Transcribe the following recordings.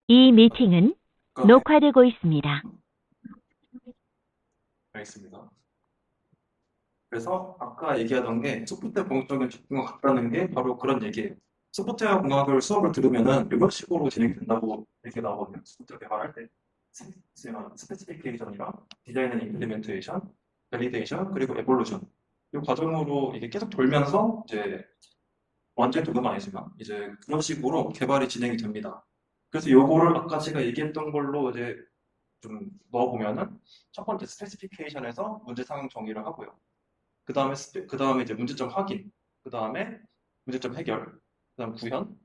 이 미팅은 네, 녹화되고 있습니다. 알겠습니다. 그래서 아까 얘기하던 게 소프트웨어 공학적인 접근과 같다는 게 바로 그런 얘기예요. 소프트웨어 공학을 수업을 들으면은 이런 식으로 진행이 된다고 얘기 나오거든요. 소프트웨어 개발할 때 스페시피케이션이랑 디자인 앤 임플리멘테이션, 밸리데이션, 그리고 에볼루션 이 과정으로 이게 계속 돌면서 이제 완전히 돌는 건 아니지만 이제 그런 식으로 개발이 진행이 됩니다. 그래서 요거를 아까 제가 얘기했던 걸로 이제 좀 넣어보면은 첫 번째 스페시피케이션에서 문제 상황 정의를 하고요. 그 다음에 이제 문제점 확인, 그 다음에 문제점 해결, 그 다음 구현,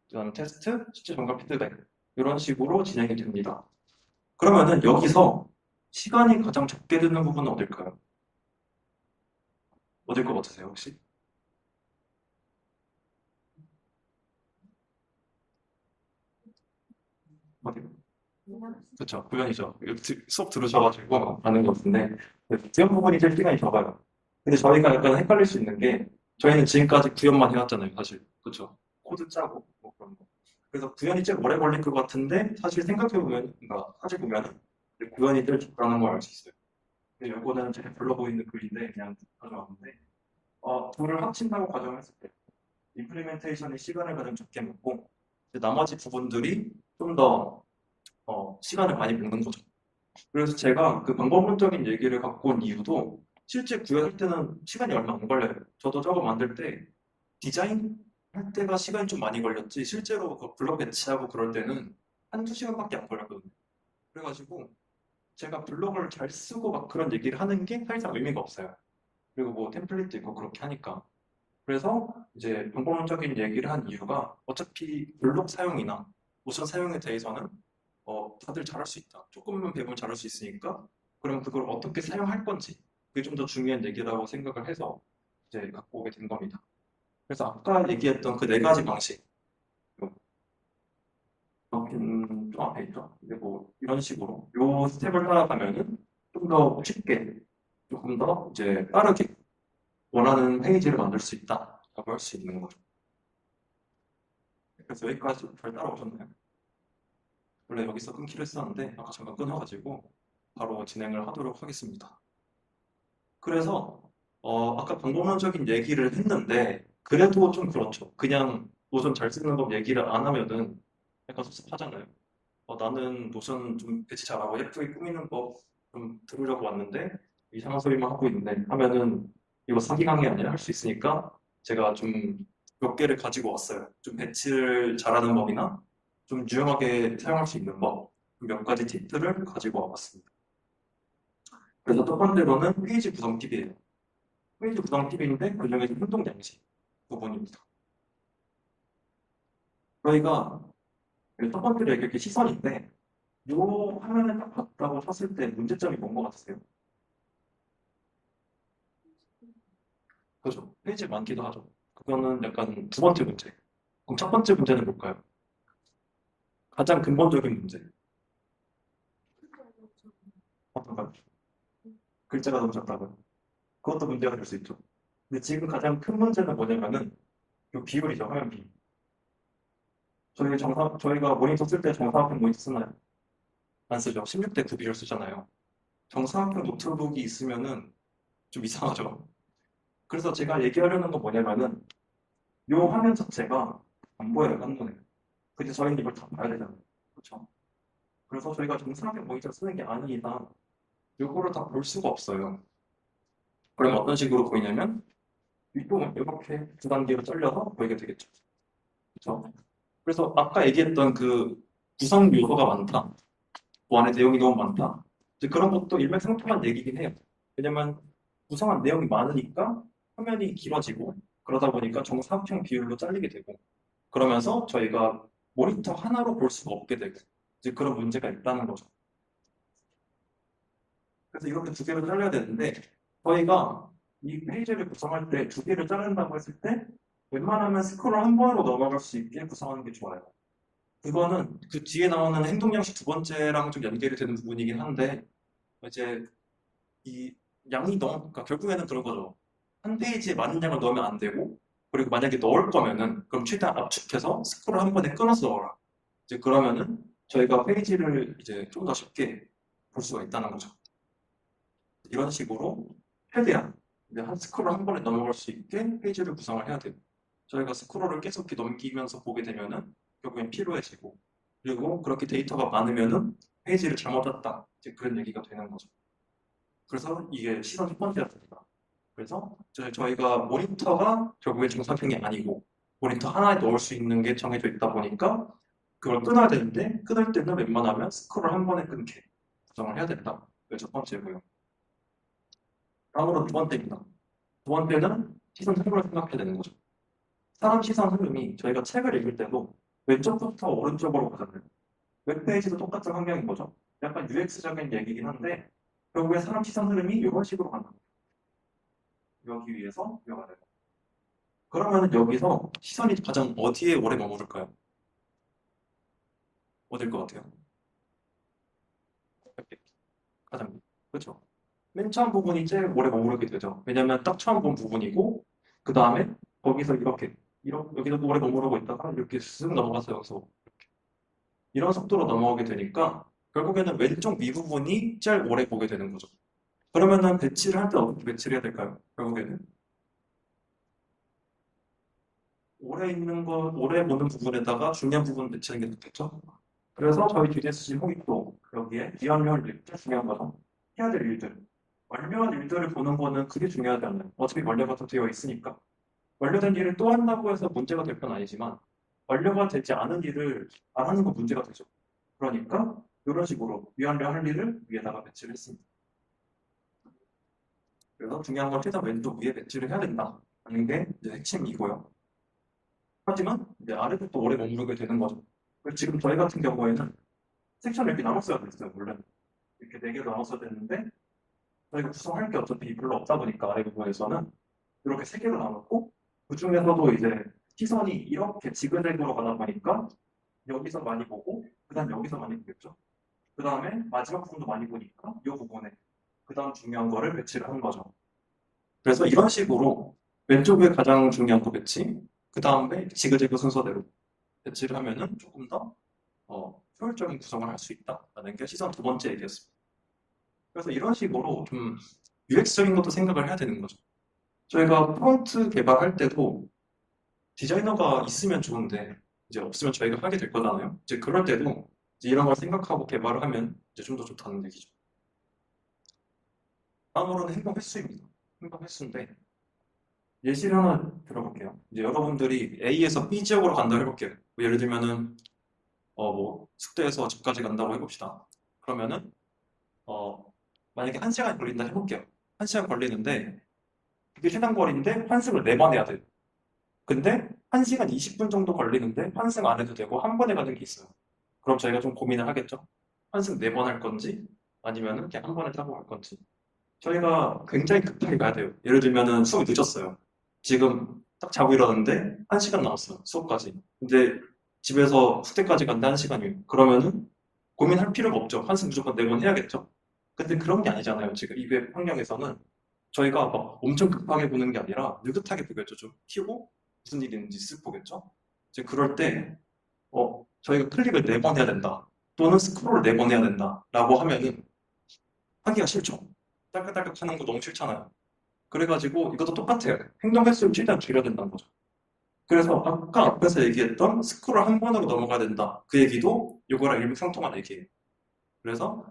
그 다음 테스트, 실제 점검 피드백 이런 식으로 진행이 됩니다. 그러면은 여기서 시간이 가장 적게 드는 부분은 어딜까요? 어딜 것 같으세요 혹시? 어디요? 그렇죠. 구현이죠. 수업 들으셔가지고 아는 것 같은데 구현 부분이 제일 시간이 적어요. 근데 저희가 약간 헷갈릴 수 있는 게 저희는 지금까지 구현만 해왔잖아요, 사실. 그렇죠. 코드 짜고 뭐 그런 거. 그래서 구현이 제일 오래 걸릴 것 같은데 사실 생각해보면, 그러니까 사실 보면은 구현이 제일 적다는 걸 알 수 있어요. 근데 요거는 제가 불러 보이는 글인데 그냥 가져왔는데 둘을 합친다고 가정했을 때 임플리멘테이션이 시간을 가장 적게 먹고 이제 나머지 부분들이 좀 더 시간을 많이 먹는 거죠. 그래서 제가 그 방법론적인 얘기를 갖고 온 이유도 실제 구현할 때는 시간이 얼마 안 걸려요. 저도 저거 만들 때 디자인 할 때가 시간이 좀 많이 걸렸지 실제로 그 블럭 배치하고 그럴 때는 한두 시간밖에 안 걸렸거든요. 그래가지고 제가 블럭을 잘 쓰고 막 그런 얘기를 하는 게 사실상 의미가 없어요. 그리고 뭐 템플릿도 있고 그렇게 하니까. 그래서 이제 방법론적인 얘기를 한 이유가 어차피 블록 사용이나 모션 사용에 대해서는 다들 잘할 수 있다. 조금만 배우면 잘할 수 있으니까 그럼 그걸 어떻게 사용할 건지 그게 좀 더 중요한 얘기라고 생각을 해서 이제 갖고 오게 된 겁니다. 그래서 아까 얘기했던 그 네 가지 방식 좀 앞에 있죠. 근데 뭐 이런 식으로 요 스텝을 따라가면은 좀 더 쉽게 조금 더 이제 빠르게 원하는 페이지를 만들 수 있다라고 할 수 있는 거죠. 그래서 여기까지 잘 따라오셨나요? 원래 여기서 끊기로 했었는데 아까 잠깐 끊어가지고 바로 진행을 하도록 하겠습니다. 그래서 아까 방법론적인 얘기를 했는데 그래도 좀 그렇죠. 그냥 노션 잘 쓰는 법 얘기를 안 하면은 약간 섭섭하잖아요. 나는 노션 좀 배치 잘하고 예쁘게 꾸미는 법 좀 들으려고 왔는데 이상한 소리만 하고 있는데 하면은 이거 사기 강의 아니라 할 수 있으니까 제가 좀 몇 개를 가지고 왔어요. 좀 배치를 잘하는 법이나 좀 유용하게 사용할 수 있는 법 몇 가지 팁들을 가지고 와봤습니다. 그래서 첫 번째로는 페이지 구성 팁이에요. 페이지 구성 팁인데 그중에서 행동 양식 부분입니다. 저희가 첫 번째로 얘기할 게 시선인데 요 화면을 딱 봤다고 쳤을 때 문제점이 뭔 것 같으세요? 그죠? 페이지 많기도 하죠. 그거는 약간 두 번째 문제. 그럼 첫 번째 문제는 뭘까요? 가장 근본적인 문제. 어떤가요? 글자가 너무 작다고요. 그것도 문제가 될 수 있죠. 근데 지금 가장 큰 문제는 뭐냐면은 이 비율이죠, 화면 비율. 저희가 모니터 쓸 때 정사각형 모니터 쓰나요? 안 쓰죠. 16대 9 비율 쓰잖아요. 정사각형 노트북이 있으면은 좀 이상하죠. 그래서 제가 얘기하려는 건 뭐냐면은 이 화면 자체가 안 보여요, 한눈에. 근데 저희는 이걸 다 봐야 되잖아요. 그렇죠? 그래서 저희가 정사각형 모니터 쓰는 게 아닌 이상 요거를 다 볼 수가 없어요. 그러면 어떤 식으로 보이냐면 윗부분 이렇게 두 단계로 잘려서 보이게 되겠죠. 그렇죠? 그래서 아까 얘기했던 그 구성 요소가 많다. 그 안에 내용이 너무 많다. 이제 그런 것도 일맥상통한 얘기긴 해요. 왜냐면 구성한 내용이 많으니까 화면이 길어지고 그러다 보니까 정사각형 비율로 잘리게 되고 그러면서 저희가 모니터 하나로 볼 수가 없게 되고 이제 그런 문제가 있다는 거죠. 그래서 이렇게 두 개로 잘라야 되는데 저희가 이 페이지를 구성할 때 두 개를 자른다고 했을 때 웬만하면 스크롤 한 번으로 넘어갈 수 있게 구성하는 게 좋아요. 그거는 그 뒤에 나오는 행동 양식 두 번째랑 좀 연결이 되는 부분이긴 한데 이제 이 양이 너무 그러니까 결국에는 그런 거죠. 한 페이지에 많은 양을 넣으면 안 되고 그리고 만약에 넣을 거면은 그럼 최대한 압축해서 스크롤 한 번에 끊어서 넣어라. 이제 그러면은 저희가 페이지를 이제 좀 더 쉽게 볼 수가 있다는 거죠. 이런 식으로 최대한 이제 한 스크롤 한 번에 넘어갈 수 있게 페이지를 구성을 해야 돼요. 저희가 스크롤을 계속 이렇게 넘기면서 보게 되면은 결국엔 피로해지고, 그리고 그렇게 데이터가 많으면은 페이지를 잘못 짰다, 이제 그런 얘기가 되는 거죠. 그래서 이게 시선 첫 번째였습니다. 그래서 저희가 모니터가 결국에 정사평이 아니고 모니터 하나에 넣을 수 있는 게 정해져 있다 보니까 그걸 끊어야 되는데, 끊을 때는 웬만하면 스크롤 한 번에 끊게 구성을 해야 된다. 그게 첫 번째고요. 다음으로 두 번째입니다. 두 번째는 시선 흐름을 생각해야 되는 거죠. 사람 시선 흐름이 저희가 책을 읽을 때도 왼쪽부터 오른쪽으로 가잖아요. 웹페이지도 똑같은 환경인 거죠. 약간 UX적인 얘기긴 한데 결국에 사람 시선 흐름이 이런 식으로 간다. 여기 위에서 여기 아래로. 그러면 여기서 시선이 가장 어디에 오래 머무를까요? 어딜 것 같아요? 가장, 그렇죠? 맨 처음 부분이 제일 오래 머무르게 되죠. 왜냐면 딱 처음 본 부분이고, 그 다음에 거기서 이렇게 여기서 오래 머무르고 있다가 이렇게 쓱 넘어가서 여기서 이런 속도로 넘어가게 되니까 결국에는 왼쪽 윗부분이 제일 오래 보게 되는 거죠. 그러면은 배치를 할 때 어떻게 배치를 해야 될까요? 결국에는 오래 보는 부분에다가 중요한 부분 배치하는 게 좋겠죠? 그래서 저희 GDSC 호익도 여기에 위험률 일들 중요한 거죠. 해야 될 일들. 완료한 일들을 보는 거는 그게 중요하지 않아요. 어차피 완료가 다 되어 있으니까. 완료된 일을 또 한다고 해서 문제가 될 건 아니지만 완료가 되지 않은 일을 안 하는 건 문제가 되죠. 그러니까 이런 식으로 위완료 할 일을 위에다가 배치를 했습니다. 그래서 중요한 건 최대한 왼쪽 위에 배치를 해야 된다 하는 게 이제 핵심이고요. 하지만 이제 아래도 또 오래 머무르게 되는 거죠. 지금 저희 같은 경우에는 섹션을 이렇게 나눴어야 됐어요. 원래 이렇게 네 개로 나눴어야 됐는데 저희가 구성할 게 어차피 별로 없다 보니까 아래 부분에서는 이렇게 세 개로 나눴고, 그 중에서도 이제 시선이 이렇게 지그재그로 가다 보니까 여기서 많이 보고 그 다음 여기서 많이 보겠죠. 그 다음에 마지막 부분도 많이 보니까 이 부분에 그 다음 중요한 거를 배치를 하는 거죠. 그래서 이런 식으로 왼쪽에 가장 중요한 거 배치, 그 다음에 지그재그 순서대로 배치를 하면은 조금 더 효율적인 구성을 할 수 있다라는 게 시선 두 번째 얘기였습니다. 그래서 이런 식으로 좀 UX적인 것도 생각을 해야 되는 거죠. 저희가 프론트 개발할 때도 디자이너가 있으면 좋은데 이제 없으면 저희가 하게 될 거잖아요. 이제 그럴 때도 이제 이런 걸 생각하고 개발을 하면 이제 좀 더 좋다는 얘기죠. 다음으로는 행동 횟수입니다. 행동 횟수인데 예시를 하나 들어볼게요. 이제 여러분들이 A에서 B 지역으로 간다고 해볼게요. 뭐 예를 들면은 뭐 숙대에서 집까지 간다고 해봅시다. 그러면은 어, 만약에 1시간 걸린다 해볼게요. 1시간 걸리는데 그게 최단 거리인데 환승을 4번 해야 돼요. 근데 1시간 20분 정도 걸리는데 환승 안 해도 되고 한 번에 가는 게 있어요. 그럼 저희가 좀 고민을 하겠죠. 환승 4번 할 건지 아니면은 그냥 한 번에 타고 갈 건지. 저희가 굉장히 급하게 가야 돼요. 예를 들면은 수업이 늦었어요. 지금 딱 자고 일어났는데 1시간 남았어요. 수업까지. 근데 집에서 숙제까지 간데 1시간이에요. 그러면은 고민할 필요가 없죠. 환승 무조건 4번 해야겠죠. 근데 그런 게 아니잖아요. 지금 이웹 환경에서는 저희가 막 엄청 급하게 보는 게 아니라 느긋하게 보겠죠. 좀 키고 무슨 일이 있는지 쓱 보겠죠. 이제 그럴 때 저희가 클릭을 4번 해야 된다. 또는 스크롤을 4번 해야 된다. 라고 하면은 하기가 싫죠. 딸깍딸깍 하는 거 너무 싫잖아요. 그래가지고 이것도 똑같아요. 행동 횟수를 최대한 줄여야 된다는 거죠. 그래서 아까 앞에서 얘기했던 스크롤 한 번으로 넘어가야 된다. 그 얘기도 이거랑 일맥상통한 얘기예요. 그래서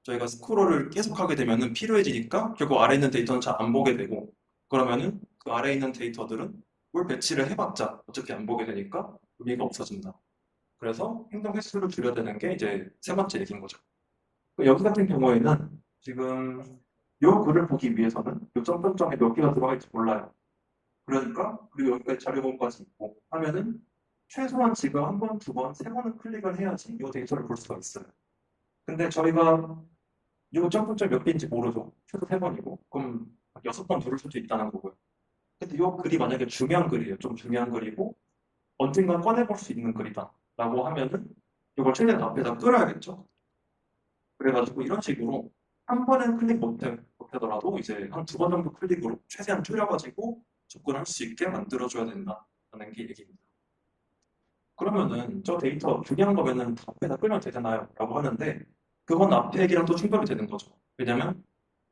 저희가 스크롤을 계속하게 되면은 필요해지니까 결국 아래에 있는 데이터는 잘 안 보게 되고, 그러면은 그 아래에 있는 데이터들은 뭘 배치를 해봤자 어차피 안 보게 되니까 의미가 없어진다. 그래서 행동 횟수를 줄여야 되는 게 이제 세 번째 얘기인 거죠. 여기 같은 경우에는 지금 이 글을 보기 위해서는 이 점점점에 몇 개가 들어가 있지 몰라요. 그러니까 그리고 여기까지 자료본까지 있고 하면은 최소한 지금 한 번, 두 번, 세 번은 클릭을 해야지 이 데이터를 볼 수가 있어요. 근데 저희가 이 점점점 몇 개인지 모르죠. 최소 세 번이고 그럼 6번 누를 수도 있다는 거고요. 근데 이 글이 만약에 중요한 글이에요. 좀 중요한 글이고 언젠가 꺼내볼 수 있는 글이다 라고 하면은 이걸 최대한 앞에다 끌어야겠죠. 그래가지고 이런 식으로 한 번은 클릭 못하더라도 이제 한 두 번 정도 클릭으로 최대한 줄여가지고 접근할 수 있게 만들어줘야 된다는 게 얘기입니다. 그러면은 저 데이터 중요한 거면은 다 앞에다 끌면 되잖아요. 라고 하는데 그건 앞에 얘기랑 또 충돌이 되는 거죠. 왜냐면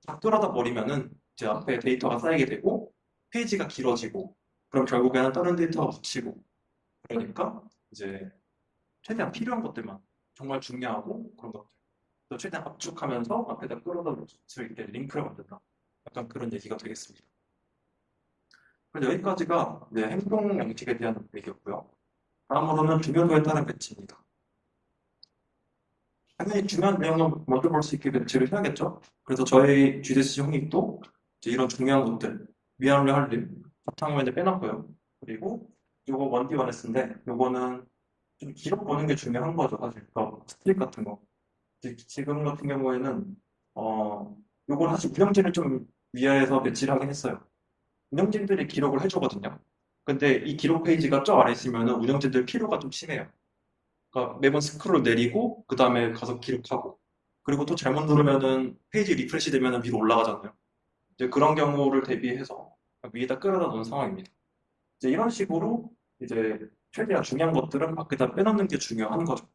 다 끌어다 버리면은 이제 앞에 데이터가 쌓이게 되고 페이지가 길어지고 그럼 결국에는 다른 데이터가 붙이고 그러니까 이제 최대한 필요한 것들만 정말 중요하고 그런 것들 또 최대한 압축하면서 앞에다 끌어다 놓을 수 있게 링크를 만든다. 약간 그런 얘기가 되겠습니다. 그래서 여기까지가 이제 행동 양식에 대한 얘기였고요. 다음으로는 중요도에 따른 배치입니다. 당연히 중요한 내용은 먼저 볼 수 있게 배치를 해야겠죠. 그래서 저희 GDC 형익도 이제 이런 중요한 것들 위안을 할 일, 바탕화면에 빼놨고요. 그리고 요거 원디 원했는데 요거는 좀 기록 보는 게 중요한 거죠, 사실. 그러니까 스트릭 같은 거. 지금 같은 경우에는 요건 사실 운영진을 좀 위에서 배치를 하긴 했어요. 운영진들이 기록을 해주거든요. 근데 이 기록 페이지가 저 아래 있으면 운영진들 필요가 좀 심해요. 그러니까 매번 스크롤 내리고 그 다음에 가서 기록하고 그리고 또 잘못 누르면은 페이지 리프레시 되면은 위로 올라가잖아요. 이제 그런 경우를 대비해서 위에다 끌어다 놓은 상황입니다. 이제 이런 식으로 이제 최대한 중요한 것들은 밖에다 빼놓는 게 중요한 거죠.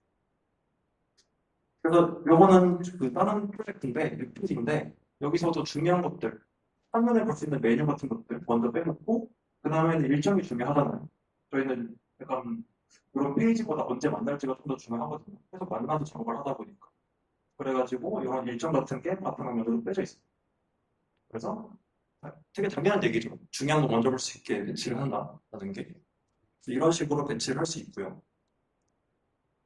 그래서 요거는 그 다른 프로젝트인데, 페이지인데 여기서도 중요한 것들, 한눈에 볼 수 있는 메뉴 같은 것들 먼저 빼놓고 그 다음에는 일정이 중요하잖아요. 저희는 약간 이런 페이지보다 언제 만날지가 좀 더 중요하거든요. 계속 만나서 작업을 하다 보니까. 그래가지고 이런 일정 같은 게 바탕화면으로 빼져 있어요. 그래서 되게 당연한 얘기죠. 중요한 거 먼저 볼 수 있게 배치를 한다는 게. 이런 식으로 배치를 할 수 있고요.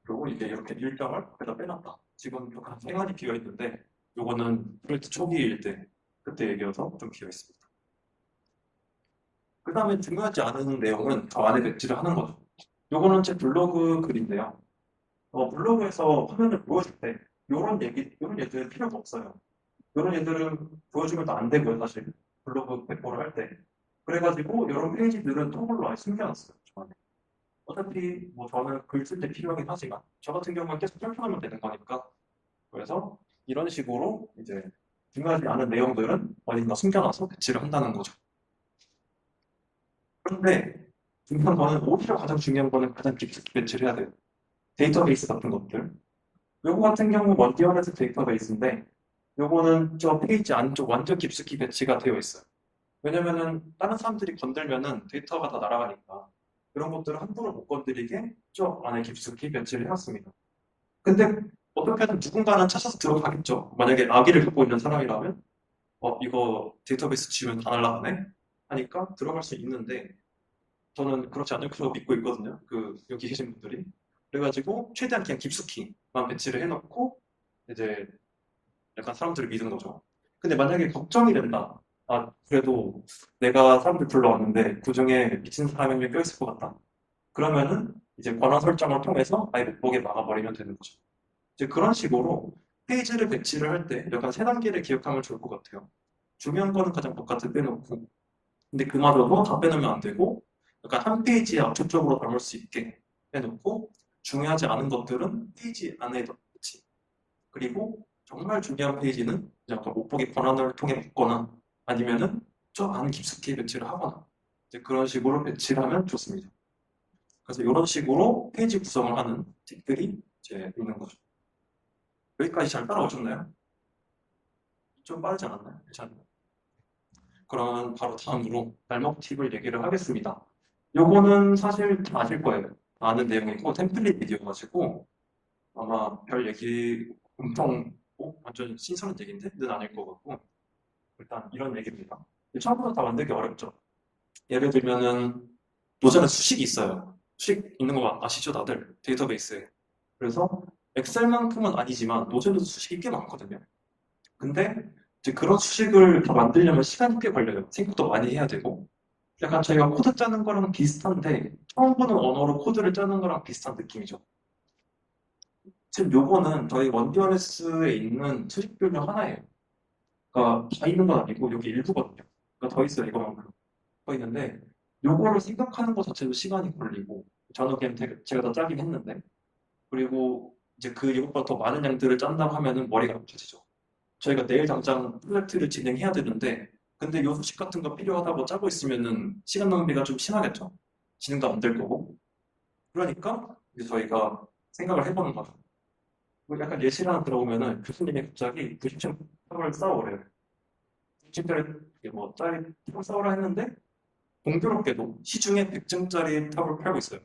그리고 이게 이렇게 일정을 여기다 빼놨다. 지금 약간 생활이 비어 있는데 요거는 프로젝트 초기일 때 그때 얘기여서 좀 비어 있습니다. 그 다음에 중요하지 않은 내용은 저 안에 배치를 하는 거죠. 요거는 제 블로그 글인데요. 블로그에서 화면을 보여줄 때 요런 얘기들은 필요가 없어요. 요런 얘들은 보여주면 안 되고요, 사실. 블로그 배포를 할 때. 그래가지고 요런 페이지들은 텀블러에 아예 숨겨놨어요. 저는. 어차피 뭐 저는 글 쓸 때 필요하긴 하지만 저 같은 경우는 계속 펼쳐놓으면 되는 거니까 그래서 이런 식으로 이제 중요하지 않은 내용들은 어딘가 숨겨놔서 배치를 한다는 거죠. 그런데 중요한 거는 오히려 가장 중요한 거는 가장 깊숙이 배치를 해야 돼요. 데이터베이스 같은 것들. 요거 같은 경우 먼디어네스 데이터베이스인데 요거는 저 페이지 안쪽 완전 깊숙이 배치가 되어 있어요. 왜냐면은 다른 사람들이 건들면은 데이터가 다 날아가니까 그런 것들을 함부로 못 건드리게 저 안에 깊숙이 배치를 해놨습니다. 근데 어떻게든 누군가는 찾아서 들어가겠죠. 만약에 아기를 갖고 있는 사람이라면 이거 데이터베이스 지우면 다 날아가네? 하니까 들어갈 수 있는데 저는 그렇지 않을 거라고 믿고 있거든요. 여기 계신 분들이. 그래가지고 최대한 그냥 깊숙이만 배치를 해놓고 이제 약간 사람들을 믿은 거죠. 근데 만약에 걱정이 된다. 아, 그래도 내가 사람들 불러왔는데 그중에 미친 사람이 한 명 껴있을 것 같다. 그러면은 이제 권한 설정을 통해서 아예 못 보게 막아버리면 되는 거죠. 이제 그런 식으로 페이지를 배치를 할 때 약간 세 단계를 기억하면 좋을 것 같아요. 중요한 거는 가장 바깥에 빼놓고 근데 그마저도 다 빼놓으면 안 되고 약간 한 페이지에 압축적으로 담을 수 있게 빼놓고 중요하지 않은 것들은 페이지 안에 넣지. 그리고 정말 중요한 페이지는 이제 아까 못 보기 권한을 통해 묶거나 아니면은 저 안 깊숙이 배치를 하거나 이제 그런 식으로 배치를 하면 좋습니다. 그래서 이런 식으로 페이지 구성을 하는 팁들이 이제 있는 거죠. 여기까지 잘 따라오셨나요? 좀 빠르지 않았나요? 괜찮나요? 그럼 바로 다음으로 날먹 팁을 얘기를 하겠습니다. 요거는 사실 다 아실 거예요. 아는 내용이고 템플릿 비디오가지고 아마 별 얘기 엄청 완전 신선한 얘기인데?는 아닐 것 같고 일단 이런 얘기입니다. 처음부터 다 만들기 어렵죠. 예를 들면은 노션에 수식이 있어요. 수식 있는 거 아시죠 다들? 데이터베이스에. 그래서 엑셀만큼은 아니지만 노션에도 수식이 꽤 많거든요. 근데 이제 그런 수식을 다 만들려면 시간이 꽤 걸려요. 생각도 많이 해야 되고. 약간 저희가 코드 짜는 거랑 비슷한데 처음 보는 언어로 코드를 짜는 거랑 비슷한 느낌이죠. 지금 요거는 저희 원디어네스에 있는 수식들 중 하나예요. 그러니까 다 있는 건 아니고 여기 일부거든요. 그러니까 더 있어요 이거만큼. 더 있는데 요거를 생각하는 것 자체도 시간이 걸리고 저는 그냥 제가 다 짜긴 했는데 그리고 이제 그 이것보다 더 많은 양들을 짠다고 하면은 머리가 아파지죠. 저희가 내일 당장 프로젝트를 진행해야 되는데 근데 요 수식 같은 거 필요하다고 짜고 있으면은 시간 낭비가 좀 심하겠죠. 진행도 안 될 거고. 그러니까 이제 저희가 생각을 해보는 거죠. 뭐 약간 예시를 하나 들어보면은 교수님이 갑자기 90층 탑을 쌓아오래요. 90층짜리 뭐 짜리 탑을 쌓으라 했는데 공교롭게도 시중에 100층짜리 탑을 팔고 있어요.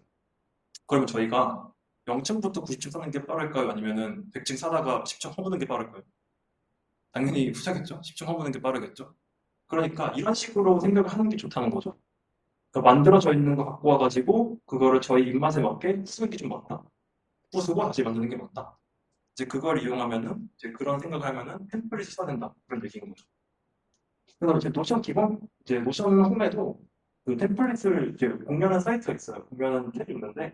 그러면 저희가 0층부터 90층 사는 게 빠를까요? 아니면은 100층 사다가 10층 허무는 게 빠를까요? 당연히 후자겠죠. 10층 허무는 게 빠르겠죠. 그러니까 이런 식으로 생각을 하는 게 좋다는 거죠. 그러니까 만들어져 있는 거 갖고 와가지고 그거를 저희 입맛에 맞게 쓰는 게 좀 맞다. 부수고 다시 만드는 게 맞다. 이제 그걸 이용하면은 이제 그런 생각을 하면은 템플릿을 써야 된다. 그런 얘기인 거죠. 그래서 이제 노션 기본 이제 노션 홈에도 그 템플릿을 이제 공유하는 사이트가 있어요. 공유하는 탭이 있는데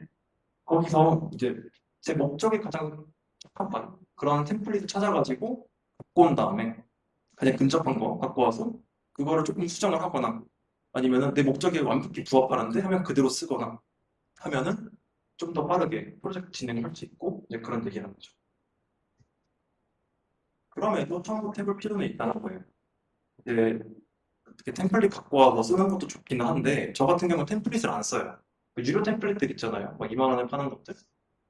거기서 이제 제 목적에 가장 적합한 그런 템플릿을 찾아가지고 갖고 온 다음에 가장 근접한 거 갖고 와서 그거를 조금 수정을 하거나 아니면은 내 목적에 완벽히 부합하는데 하면 그대로 쓰거나 하면은 좀 더 빠르게 프로젝트 진행을 할 수 있고 이제 그런 얘기를 하는 거죠. 그럼에도 처음부터 해볼 필요는 있다는 거예요. 이제 어떻게 템플릿 갖고 와서 쓰는 것도 좋기는 한데 저 같은 경우는 템플릿을 안 써요. 그 유료 템플릿들 있잖아요. 막 2만 원에 파는 것들.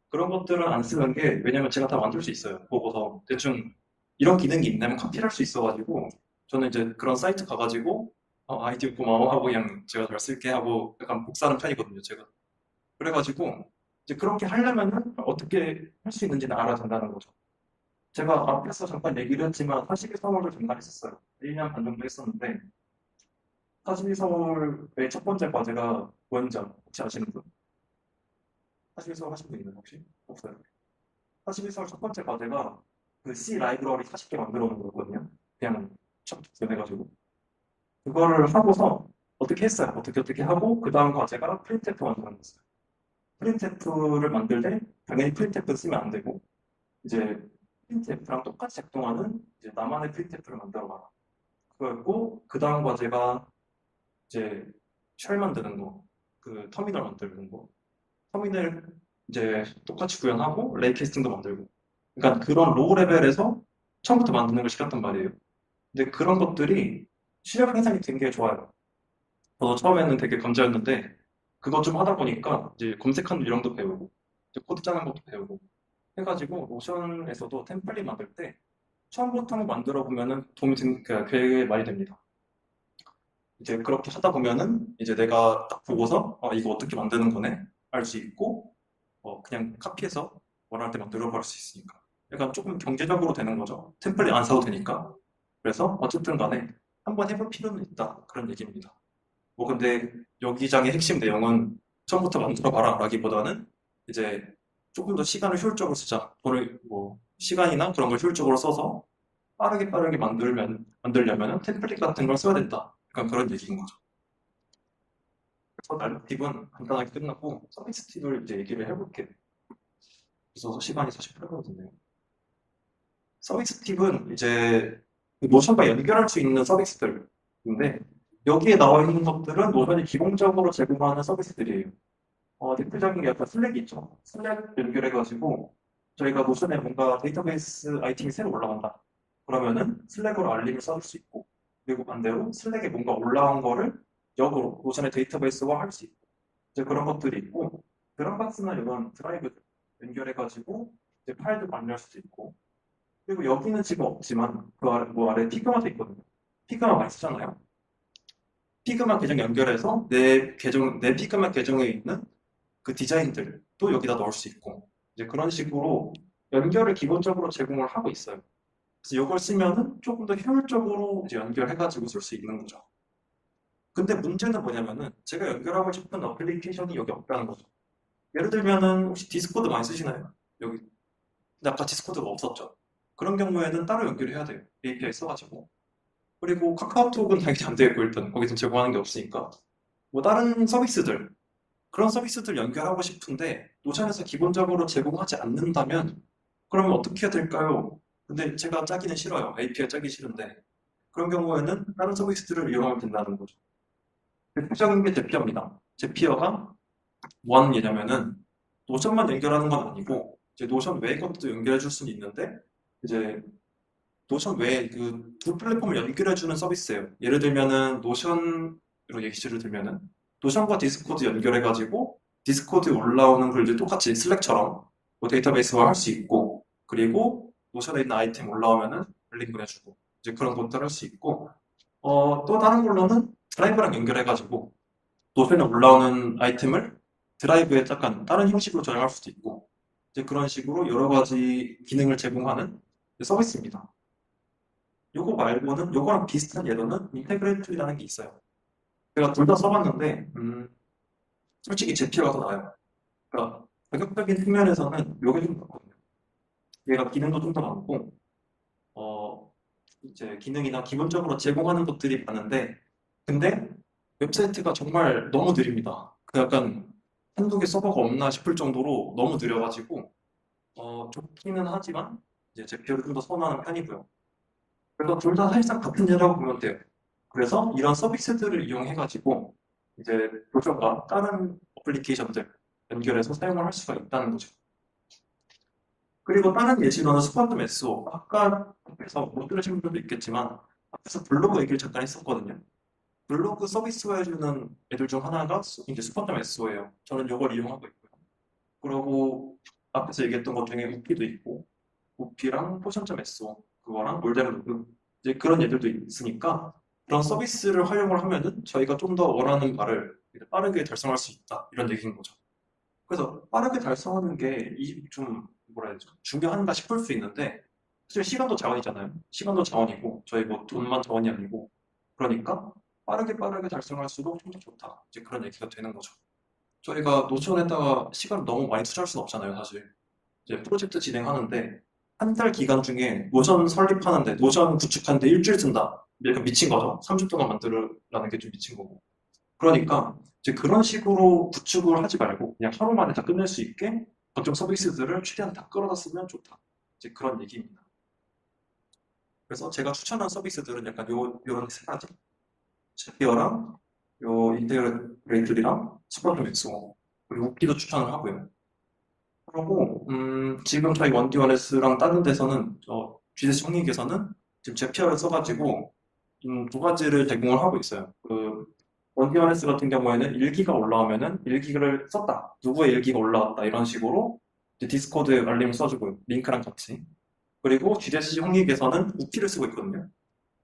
그런 것들은 안 쓰는 게 왜냐면 제가 다 만들 수 있어요. 보고서 대충 이런 기능이 있냐면 카피를 할 수 있어가지고 저는 이제 그런 사이트 가가지고 아이디어 고마워 하고 그냥 제가 잘 쓸게 하고 약간 복사하는 편이거든요. 제가. 그래가지고 이제 그렇게 하려면은 어떻게 할 수 있는지는 알아야 된다는 거죠. 제가 앞에서 잠깐 얘기를 했지만 42서울을 잠깐 했었어요. 1년 반 정도 했었는데 42서울의 첫 번째 과제가 뭐였는지 혹시 아시는 분? 42서울 하신 분 있나요 혹시? 없어요. 42서울 첫 번째 과제가 그 C 라이브러리 40개 만들어 놓은 거거든요. 그냥 첫 해가지고 그거를 하고서 어떻게 했어요. 어떻게 하고 그 다음 과제가 프린트F 만드는 거였어요. 프린트F를 만들 때 당연히 프린트F 쓰면 안 되고 이제 프린트F랑 똑같이 작동하는 이제 나만의 프린트F를 만들어 봐라. 그거였고 그 다음 과제가 이제 쉘 만드는 거, 그 터미널 만드는 거, 터미널 이제 똑같이 구현하고 레이 캐스팅도 만들고. 그러니까 그런 로우 레벨에서 처음부터 만드는 걸 시켰단 말이에요. 근데 그런 것들이 실력 향상이 된 게 좋아요. 저도 처음에는 되게 감자였는데 그거 좀 하다 보니까 이제 검색하는 요령도 배우고 이제 코드 짜는 것도 배우고 해가지고 노션에서도 템플릿 만들 때 처음부터 한번 만들어 보면은 도움이 되게 많이 됩니다. 이제 그렇게 하다 보면은 이제 내가 딱 보고서 이거 어떻게 만드는 거네 알 수 있고 그냥 카피해서 원할 때 만들어 버릴 수 있으니까 약간 조금 경제적으로 되는 거죠. 템플릿 안 사도 되니까. 그래서 어쨌든 간에 한번 해볼 필요는 있다 그런 얘기입니다. 뭐 근데 여기장의 핵심 내용은 처음부터 만들어 봐라 라기보다는 이제 조금 더 시간을 효율적으로 쓰자. 돈을 뭐 시간이나 그런 걸 효율적으로 써서 빠르게 만들려면 템플릿 같은 걸 써야 된다. 약간 그런 얘기인 거죠. 그래서 날티브는 간단하게 끝났고 서비스 팁을 이제 얘기를 해볼게요. 그래서 시간이 48분이네요. 서비스 팁은 이제 그 노션과 연결할 수 있는 서비스들인데 여기에 나와 있는 것들은 노션이 기본적으로 제공하는 서비스들이에요. 대표적인 게 약간 슬랙이 있죠. 슬랙 연결해가지고 저희가 노션에 뭔가 데이터베이스 아이템이 새로 올라간다. 그러면은 슬랙으로 알림을 써줄 수 있고 그리고 반대로 슬랙에 뭔가 올라온 거를 역으로 노션의 데이터베이스화 할 수 있고 이제 그런 것들이 있고 드랍박스나 이런 드라이브 연결해가지고 이제 파일도 관리할 수도 있고 그리고 여기는 지금 없지만 그 아래, 뭐 아래 피그마도 있거든요. 피그마 많이 쓰잖아요. 피그마 계정 연결해서 내 피그마 계정에 있는 그 디자인들도 여기다 넣을 수 있고 이제 그런 식으로 연결을 기본적으로 제공을 하고 있어요. 그래서 이걸 쓰면은 조금 더 효율적으로 이제 연결해가지고 쓸 수 있는 거죠. 근데 문제는 뭐냐면은 제가 연결하고 싶은 어플리케이션이 여기 없다는 거죠. 예를 들면은 혹시 디스코드 많이 쓰시나요? 여기 근데 아까 디스코드가 없었죠. 그런 경우에는 따로 연결해야 돼요. API 써가지고. 그리고 카카오톡은 당연히 안 되겠고 일단 거기서 제공하는 게 없으니까. 뭐 다른 서비스들 그런 서비스들 연결하고 싶은데 노션에서 기본적으로 제공하지 않는다면 그러면 어떻게 해야 될까요? 근데 제가 짜기는 싫어요. API 짜기 싫은데 그런 경우에는 다른 서비스들을 이용하면 된다는 거죠. 대표적인 게 제피어입니다. 제피어가 뭐 하는 얘냐면은 노션만 연결하는 건 아니고 이제 노션 외의 것도 연결해 줄 수는 있는데 이제 노션 외에 그 두 플랫폼을 연결해 주는 서비스예요. 예를 들면은 노션으로 예시를 들면은 노션과 디스코드 연결해 가지고 디스코드에 올라오는 글들 똑같이 슬랙처럼 뭐 데이터베이스화 할 수 있고, 그리고 노션에 있는 아이템 올라오면은 링크 보내주고, 이제 그런 것들 할 수 있고, 또 다른 걸로는 드라이브랑 연결해가지고 노션에 올라오는 아이템을 드라이브에 약간 다른 형식으로 저장할 수도 있고, 이제 그런 식으로 여러 가지 기능을 제공하는 서비스입니다. 요거 말고는 요거랑 비슷한 예로는 인테그레이트라는 게 있어요. 제가 둘 다 써봤는데, 솔직히 제피어가 더 나아요. 그러니까 가격적인 측면에서는 요게 좀 낫거든요. 얘가 기능도 좀 더 많고, 이제 기능이나 기본적으로 제공하는 것들이 많은데, 근데 웹사이트가 정말 너무 느립니다. 그 약간 한두 개 서버가 없나 싶을 정도로 너무 느려가지고, 좋기는 하지만 이제 제피어를 좀 더 선호하는 편이고요. 그래서 둘 다 사실상 같은 예라고 보면 돼요. 그래서 이런 서비스들을 이용해가지고 이제 브로셔가 다른 어플리케이션들 연결해서 사용을 할 수가 있다는 거죠. 그리고 다른 예시로는 스파트 메소. 아까 앞에서 못 들으신 분들도 있겠지만 앞에서 블로그 얘기를 잠깐 했었거든요. 블로그 서비스화해주는 애들 중 하나가 이제 스파트 메소예요. 저는 이걸 이용하고 있고요. 그리고 앞에서 얘기했던 것 중에 우피도 있고 우피랑 포션.so 그거랑 올데블로그 이제 그런 애들도 있으니까 그런 서비스를 활용을 하면은 저희가 좀 더 원하는 바를 빠르게 달성할 수 있다 이런 얘기인 거죠. 그래서 빠르게 달성하는 게 좀 뭐라 해야 되죠? 중요한가 싶을 수 있는데 사실 시간도 자원이잖아요. 시간도 자원이고 저희 뭐 돈만 자원이 아니고 그러니까 빠르게 달성할수록 좀 더 좋다. 이제 그런 얘기가 되는 거죠. 저희가 노션에다가 시간을 너무 많이 투자할 수는 없잖아요, 사실. 이제 프로젝트 진행하는데 한 달 기간 중에 노션 설립하는데 노션 구축하는데 일주일 쓴다. 약간 미친 거죠. 3주 동안 만들으라는 게 좀 미친 거고. 그러니까 이제 그런 식으로 구축을 하지 말고 그냥 하루 만에 다 끝낼 수 있게 각종 서비스들을 최대한 다 끌어다 쓰면 좋다. 이제 그런 얘기입니다. 그래서 제가 추천한 서비스들은 약간 요런 세 가지. 제피어랑 요 인테그레이트리랑 스파트 맥스고 그리고 웃기도 추천을 하고요. 그리고 지금 저희 원디원에스랑 다른 데서는 GDS 총익에서는 지금 제피어를 써가지고 두 가지를 제공을 하고 있어요. 그 원디원에스 같은 경우에는 일기가 올라오면은 일기를 썼다. 누구의 일기가 올라왔다. 이런 식으로 이제 디스코드 알림을 써주고요. 링크랑 같이. 그리고 GDS 홍익에서는 우피를 쓰고 있거든요.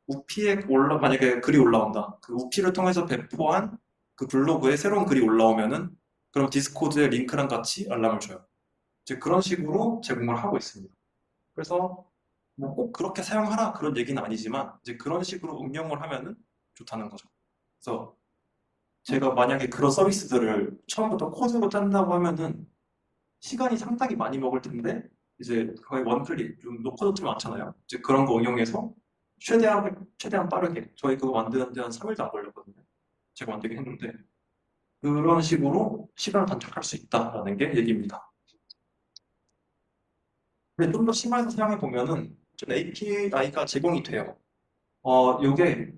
우피에 만약에 글이 올라온다. 그 우피를 통해서 배포한 그 블로그에 새로운 글이 올라오면은 그럼 디스코드의 링크랑 같이 알람을 줘요. 이제 그런 식으로 제공을 하고 있습니다. 그래서 뭐 꼭 그렇게 사용하라 그런 얘기는 아니지만 이제 그런 식으로 응용을 하면은 좋다는 거죠. 그래서 제가 만약에 그런 서비스들을 처음부터 코드로 짠다고 하면은 시간이 상당히 많이 먹을 텐데 이제 거의 원클릭 좀 노코드 많잖아요. 이제 그런 거 응용해서 최대한 빠르게 저희 그거 만드는데 한 3일도 안 걸렸거든요. 제가 만들긴 했는데 그런 식으로 시간을 단축할 수 있다라는 게 얘기입니다. 근데 좀 더 심화해서 사용해 보면은 좀 API가 제공이 돼요. 요게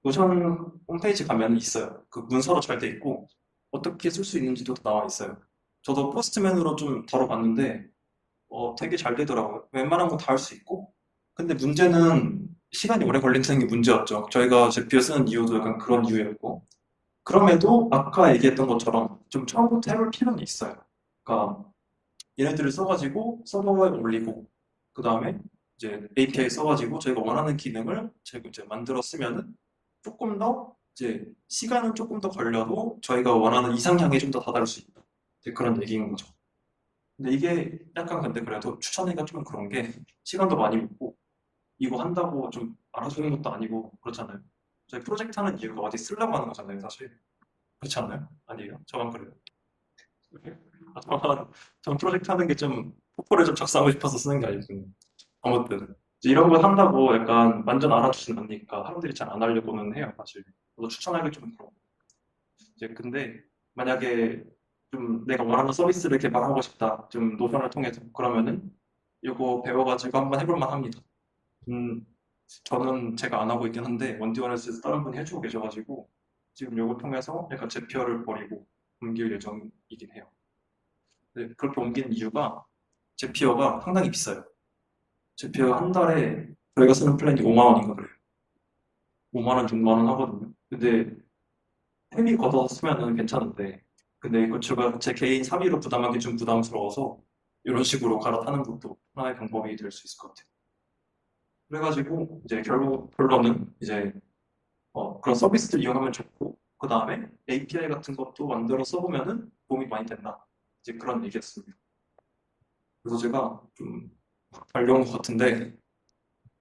노션 홈페이지 가면 있어요. 그 문서로 잘 돼 있고 어떻게 쓸 수 있는지도 나와 있어요. 저도 포스트맨으로 좀 다뤄봤는데 되게 잘 되더라고요. 웬만한 거 다 할 수 있고. 근데 문제는 시간이 오래 걸린다는 게 문제였죠. 저희가 제피어 쓰는 이유도 약간 그런 이유였고. 그럼에도 아까 얘기했던 것처럼 좀 처음부터 해볼 필요는 있어요. 그러니까 얘네들을 써가지고 서버에 올리고 그 다음에 이제 API 써가지고 저희가 원하는 기능을 제가 이제 만들어 쓰면은 조금 더 이제 시간은 조금 더 걸려도 저희가 원하는 이상향에 좀 더 다다를 수 있다. 이제 그런 얘기인 거죠. 근데 이게 약간 근데 그래도 추천하기가 좀 그런 게 시간도 많이 먹고 이거 한다고 좀 알아주는 것도 아니고 그렇잖아요. 저희 프로젝트 하는 이유가 어디 쓰려고 하는 거잖아요, 사실. 그렇지 않나요? 아니에요? 저만 그래요. 전 프로젝트 하는 게 좀 포포를 좀 작성하고 싶어서 쓰는 게 아니고 아무튼 이제 이런 거 한다고 약간 완전 알아주진 않으니까 사람들이 잘 안 하려고는 해요, 사실. 저도 추천하기 좀 그렇고. 이제 근데 만약에 좀 내가 원하는 서비스를 개발하고 싶다. 좀 노션을 통해서 그러면은 이거 배워가지고 한번 해볼 만합니다. 음, 저는 제가 안 하고 있긴 한데 원디원에서 다른 분이 해주고 계셔가지고 지금 이거 통해서 약간 제피어를 버리고 옮길 예정이긴 해요. 네, 그렇게 옮긴 이유가 제피어가 상당히 비싸요. 제피어 한 달에 저희가 쓰는 플랜이 5만 원인가 그래요. 5만 원, 6만 원 하거든요. 근데 헤비 걷어서 쓰면은 괜찮은데 근데 이거 제가 제 개인 3위로 부담하기 좀 부담스러워서 이런 식으로 갈아타는 것도 하나의 방법이 될 수 있을 것 같아요. 그래가지고 이제 결론은 이제 그런 서비스들 이용하면 좋고 그 다음에 API 같은 것도 만들어 써보면은 도움이 많이 된다. 이제 그런 얘기였습니다. 그래서 제가 좀 달려온 것 같은데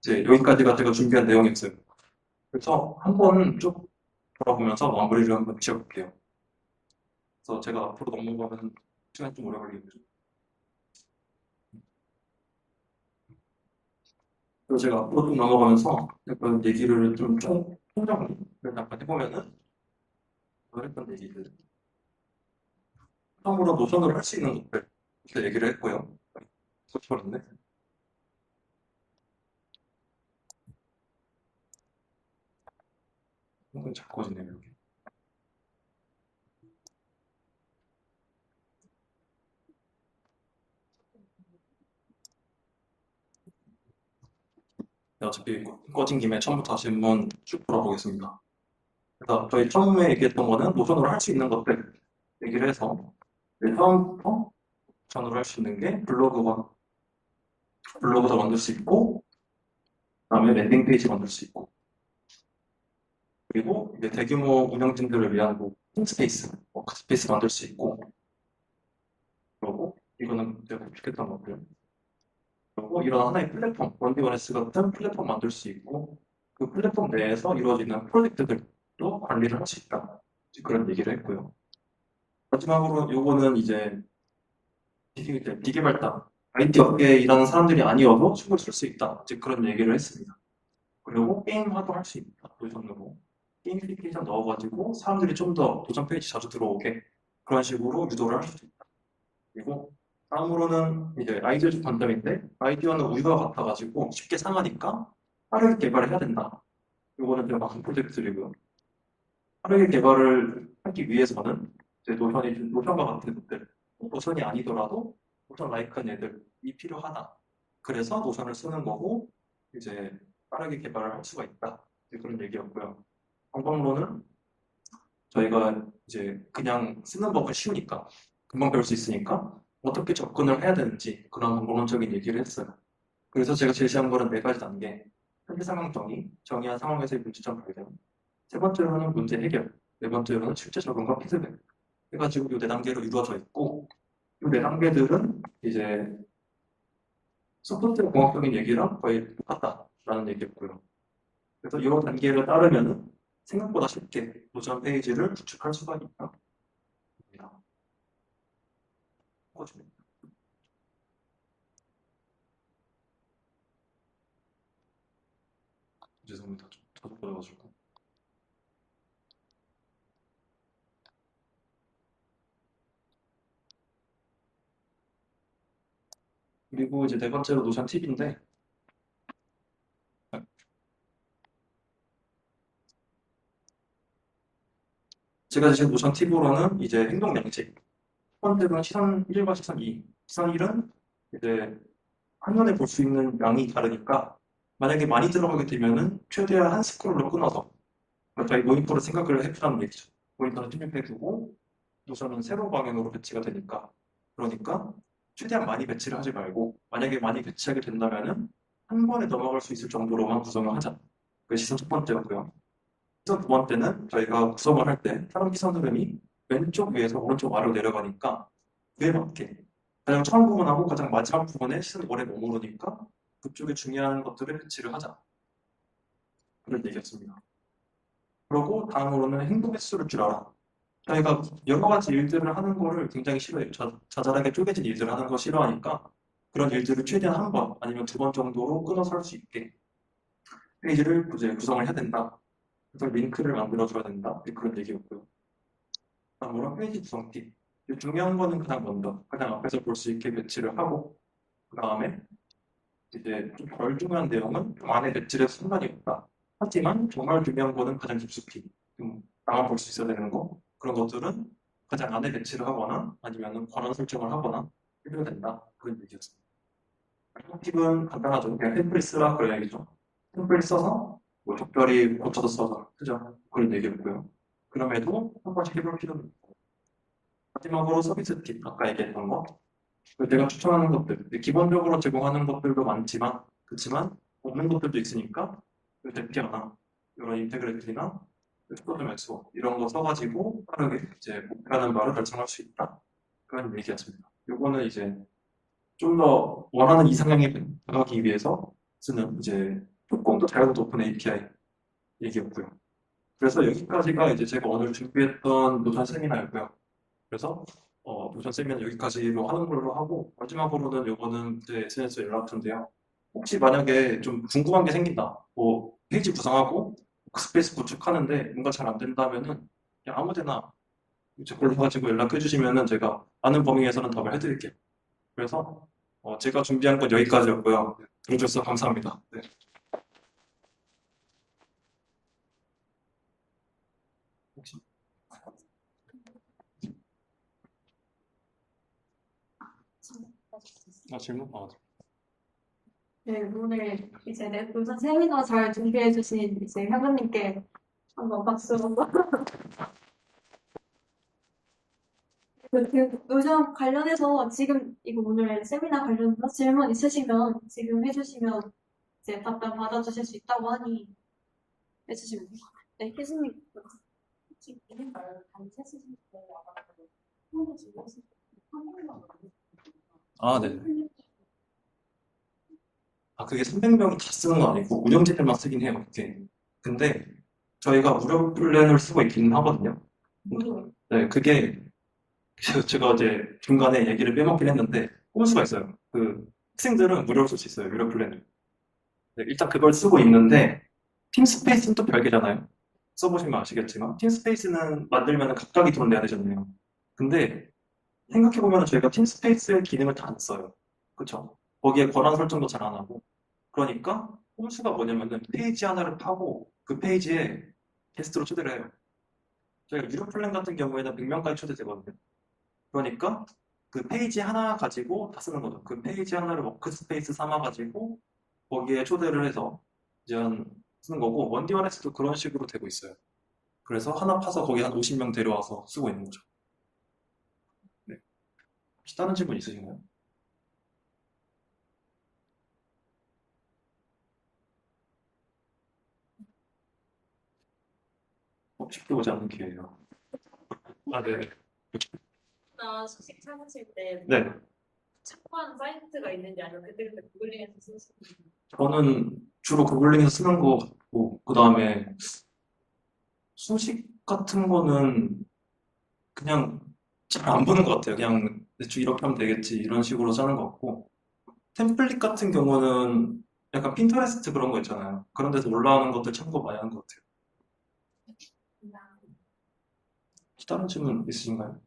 이제 여기까지가 제가 준비한 내용이었어요. 그래서 한번 쭉 돌아보면서 마무리를 한번 지어볼게요. 그래서 제가 앞으로 넘어가면 시간이 좀 오래 걸리겠죠. 그래서 제가 앞으로 좀 넘어가면서 약간 얘기를 좀 총정리를 약간 해보면은 오늘 했던 얘기들 처음으로 노션으로 할 수 있는 것들 이렇게 얘기를 했고요. 그렇죠. 자꾸 지네요 여기. 네, 어차피 꺼진 김에 처음부터 다시 한번 쭉 돌아보겠습니다. 그래서 저희 처음에 얘기했던 거는 노션으로 할 수 있는 것들 얘기를 해서 처음부터 노션으로 할 수 있는 게 블로그도 만들 수 있고 그다음에 랜딩 페이지 만들 수 있고 그리고 이제 대규모 운영진들을 위한 뭐 팀스페이스, 워크스페이스 만들 수 있고 그리고 이거는 제가 좋겠던 거고요. 그리고 이런 하나의 플랫폼, 원디원에스 같은 플랫폼 만들 수 있고 그 플랫폼 내에서 이루어지는 프로젝트들도 관리를 할 수 있다. 그런 얘기를 했고요. 마지막으로 요거는 이제 디개발단, IT 업계에 일하는 사람들이 아니어도 충분히 쓸 수 있다. 이제 그런 얘기를 했습니다. 그리고 게임화도 할 수 있다. 노션으로. 게이미피케이션 넣어가지고 사람들이 좀 더 도전 페이지 자주 들어오게 그런 식으로 유도를 할 수도 있다. 그리고 다음으로는 이제 아이디어 관점인데 아이디어는 우유와 같아가지고 쉽게 상하니까 빠르게 개발을 해야 된다. 이거는 제가 막은 프로젝트들이고요. 빠르게 개발을 하기 위해서는 이제 노션과 같은 것들, 노션이 아니더라도 노션 라이크한 애들이 필요하다. 그래서 노션을 쓰는 거고 이제 빠르게 개발을 할 수가 있다. 이제 그런 얘기였고요. 방법론은 저희가 이제 그냥 쓰는 법은 쉬우니까 금방 배울 수 있으니까 어떻게 접근을 해야 되는지 그런 방법론적인 얘기를 했어요. 그래서 제가 제시한 거는 네 가지 단계. 현재 상황 정의, 정의한 상황에서의 문제점 발견. 세 번째로는 문제 해결. 네 번째로는 실제 적응과 피드백. 해가지고 이 네 단계로 이루어져 있고 이 네 단계들은 이제 소프트웨어 공학적인 얘기랑 거의 똑같다라는 얘기였고요. 그래서 이 단계를 따르면 생각보다 쉽게 도전 페이지를 구축할 수가 있다. 죄송합니다. 좀 자주 걸려가지고. 그리고 이제 네 번째로 노션 팁인데 제가 지금 노션 팁으로는 이제 행동 양식. 첫 번째로는 시선 1과 시선 2. 시선 1은 이제 한눈에 볼 수 있는 양이 다르니까 만약에 많이 들어가게 되면은 최대한 한 스크롤로 끊어서 저희 모니터를 생각을 해보자는 얘기죠. 모니터를 튜닝해 두고 노션은 세로 방향으로 배치가 되니까 그러니까 최대한 많이 배치를 하지 말고 만약에 많이 배치하게 된다면은 한 번에 넘어갈 수 있을 정도로만 구성을 하자. 그게 시선 첫 번째였고요. 시선 두 번째는 저희가 구성을 할 때 사람 시선 흐름이 왼쪽 위에서 오른쪽 아래로 내려가니까 그에 맞게 가장 처음 부분하고 가장 마지막 부분에 시선이 오래 머무르니까 그쪽에 중요한 것들을 배치를 하자. 그런 얘기였습니다. 그리고 다음으로는 행동 횟수를 줄여라. 저희가 여러 가지 일들을 하는 거를 굉장히 싫어해요. 자잘하게 쪼개진 일들을 하는 거 싫어하니까 그런 일들을 최대한 한 번 아니면 두 번 정도로 끊어서 할 수 있게 페이지를 이제 구성을 해야 된다. 그래서 링크를 만들어줘야 된다. 그런 얘기였고요. 다음으로 페이지 구성 팁. 중요한 거는 그냥 먼저 그냥 앞에서 볼 수 있게 배치를 하고 그 다음에 이제 좀 덜 중요한 내용은 좀 안에 배치를 상관이 없다. 하지만 정말 중요한 거는 가장 깊숙이 좀 나만 볼 수 있어야 되는 거 그런 것들은 가장 안에 배치를 하거나 아니면 권한 설정을 하거나 해줘야 된다. 그런 얘기였습니다. 팁은 간단하죠. 그냥 템플릿 쓰라 그런 얘기죠. 템플릿 써서 뭐 적절히 고쳐서 써서 쓰자 그런 얘기였고요. 그럼에도 한 번씩 해볼 필요는 있고 마지막으로 서비스 팁, 아까 얘기했던 거. 내가 추천하는 것들. 근데 기본적으로 제공하는 것들도 많지만, 그렇지만 없는 것들도 있으니까, 뎁티어나 이런 인테그리티나 스토드 맥스 이런 거 써가지고 빠르게 이제 목표하는 바를 달성할 수 있다. 그런 얘기였습니다. 요거는 이제 좀 더 원하는 이상향에 나가기 위해서 쓰는 이제 조금 더 잘하는 높은 API 얘기였고요. 그래서 여기까지가 이제 제가 오늘 준비했던 노션 세미나였고요. 그래서 노션 세미나 여기까지로 하는 걸로 하고 마지막으로는 요거는 제 SNS에 연락처인데요. 혹시 만약에 좀 궁금한 게 생긴다. 뭐 페이지 구성하고 스페이스 구축하는데 뭔가 잘 안 된다면은 그냥 아무 데나 제 걸로 가지고 연락해 주시면은 제가 아는 범위에서는 답을 해드릴게요. 그래서 제가 준비한 건 여기까지였고요. 들어주셔서 감사합니다. 네. 혹시 질문? 네, 오늘 이제 노선 세미나 잘 준비해주신 이제 현우님께 한번 박수 한번. 그 노선 관련해서 지금 이거 오늘 세미나 관련해서 질문 있으시면 지금 해주시면 이제 답변 받아주실 수 있다고 하니 해주시면 돼요. 네, 교수님. 혹시 개인 말 단체 쓰실 때 아마 홍보 준비하실 때 네. 그게 300명이 다 쓰는 건 아니고 운영진들만 쓰긴 해요. 그게. 근데 저희가 무료 플랜을 쓰고 있기는 하거든요. 네, 그게 제가 어제 중간에 얘기를 빼먹긴 했는데 꼼수가 있어요. 그 학생들은 무료로 쓸 수 있어요. 무료 플랜을. 네, 일단 그걸 쓰고 있는데 팀스페이스는 또 별개잖아요. 써보시면 아시겠지만 팀스페이스는 만들면 각각이 돈 내야 되잖아요. 근데 생각해보면 저희가 팀스페이스의 기능을 다 안 써요. 그쵸? 거기에 권한 설정도 잘 안 하고 그러니까 꼼수가 뭐냐면은 페이지 하나를 파고 그 페이지에 게스트로 초대를 해요. 저희가 유료 플랜 같은 경우에는 100명까지 초대되거든요. 그러니까 그 페이지 하나 가지고 다 쓰는 거죠. 그 페이지 하나를 워크스페이스 삼아가지고 거기에 초대를 해서 이제 쓰는 거고 원디원엑스도 그런 식으로 되고 있어요. 그래서 하나 파서 거기 한 50명 데려와서 쓰고 있는 거죠. 네. 혹시 다른 질문 있으신가요? 쉽게 오지 않는 기회예요. 네네. 나 수식 찾으실 때 네. 참고하는 사이트가 있는지 아니면 그때그때 구글링해서 쓰시는지. 저는 주로 구글링에서 쓰는 거 같고, 그 다음에 수식 같은 거는 그냥 잘 안 보는 것 같아요. 그냥 대충 이렇게 하면 되겠지 이런 식으로 짜는 것 같고, 템플릿 같은 경우는 약간 핀터레스트 그런 거 있잖아요. 그런 데서 올라오는 것들 참고 많이 하는 것 같아요. 혹시 다른 질문 있으신가요?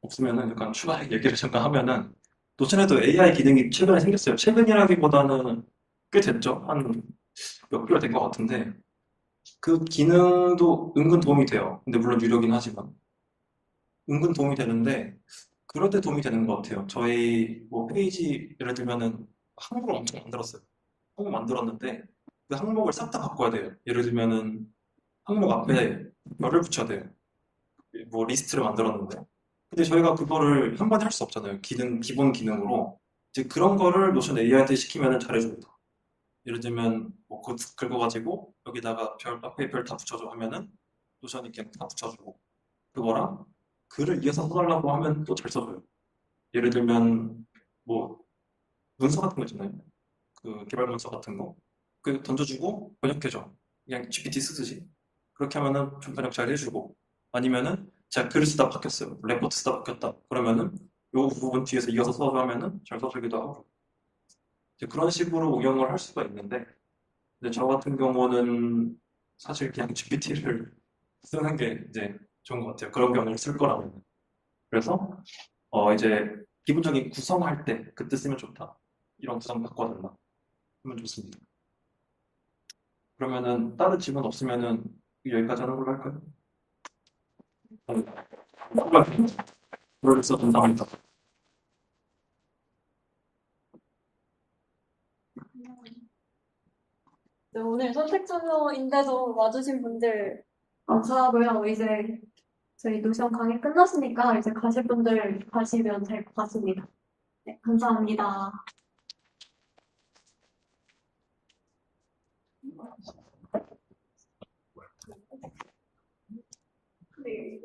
없으면은 약간 추가 얘기를 잠깐 하면은 노션에도 AI 기능이 최근에 생겼어요. 최근이라기보다는 꽤 됐죠. 한 몇 개월 된 것 같은데 그 기능도 은근 도움이 돼요. 근데 물론 유료긴 하지만 은근 도움이 되는데 그럴 때 도움이 되는 것 같아요. 저희 뭐 페이지 예를 들면은 항목을 엄청 만들었어요. 항목 만들었는데 그 항목을 싹 다 바꿔야 돼요. 예를 들면은 항목 앞에 별을 붙여야 돼요. 뭐 리스트를 만들었는데 근데 저희가 그거를 한 번에 할 수 없잖아요. 기본 기능으로 이제 그런 거를 노션 AI한테 시키면은 잘해줍니다. 예를 들면 뭐 그거 긁어가지고 여기다가 별 앞에 별 다 붙여줘 하면은 노션이 그냥 다 붙여주고 그거랑 글을 이어서 써달라고 하면 또 잘 써줘요. 예를 들면 뭐 문서 같은 거 있잖아요. 그 개발 문서 같은 거. 그 던져주고 번역해줘. 그냥 GPT 쓰듯이. 그렇게 하면은 좀 번역 잘 해주고. 아니면은 제가 글을 쓰다 바뀌었어요. 레포트 쓰다 바뀌었다. 그러면은 요 부분 뒤에서 이어서 써줘 하면은 잘 써주기도 하고. 이제 그런 식으로 응용을 할 수가 있는데, 근데 저 같은 경우는 사실 그냥 GPT를 쓰는 게 이제 좋은 것 같아요. 그런 경우를 쓸 거라면. 그래서 이제 기본적인 구성할 때 그때 쓰면 좋다. 이런 구성 바꿔달라. 하면 좋습니다. 그러면은 다른 질문 없으면은 여기까지 하는 걸로 할까요? 들어주셔서 감사합니다. 네, 오늘 선택 투표인데도 와주신 분들 감사하고요. 이제 저희 노션 강의 끝났으니까 이제 가실 분들 가시면 될 것 같습니다. 네, 감사합니다. 네.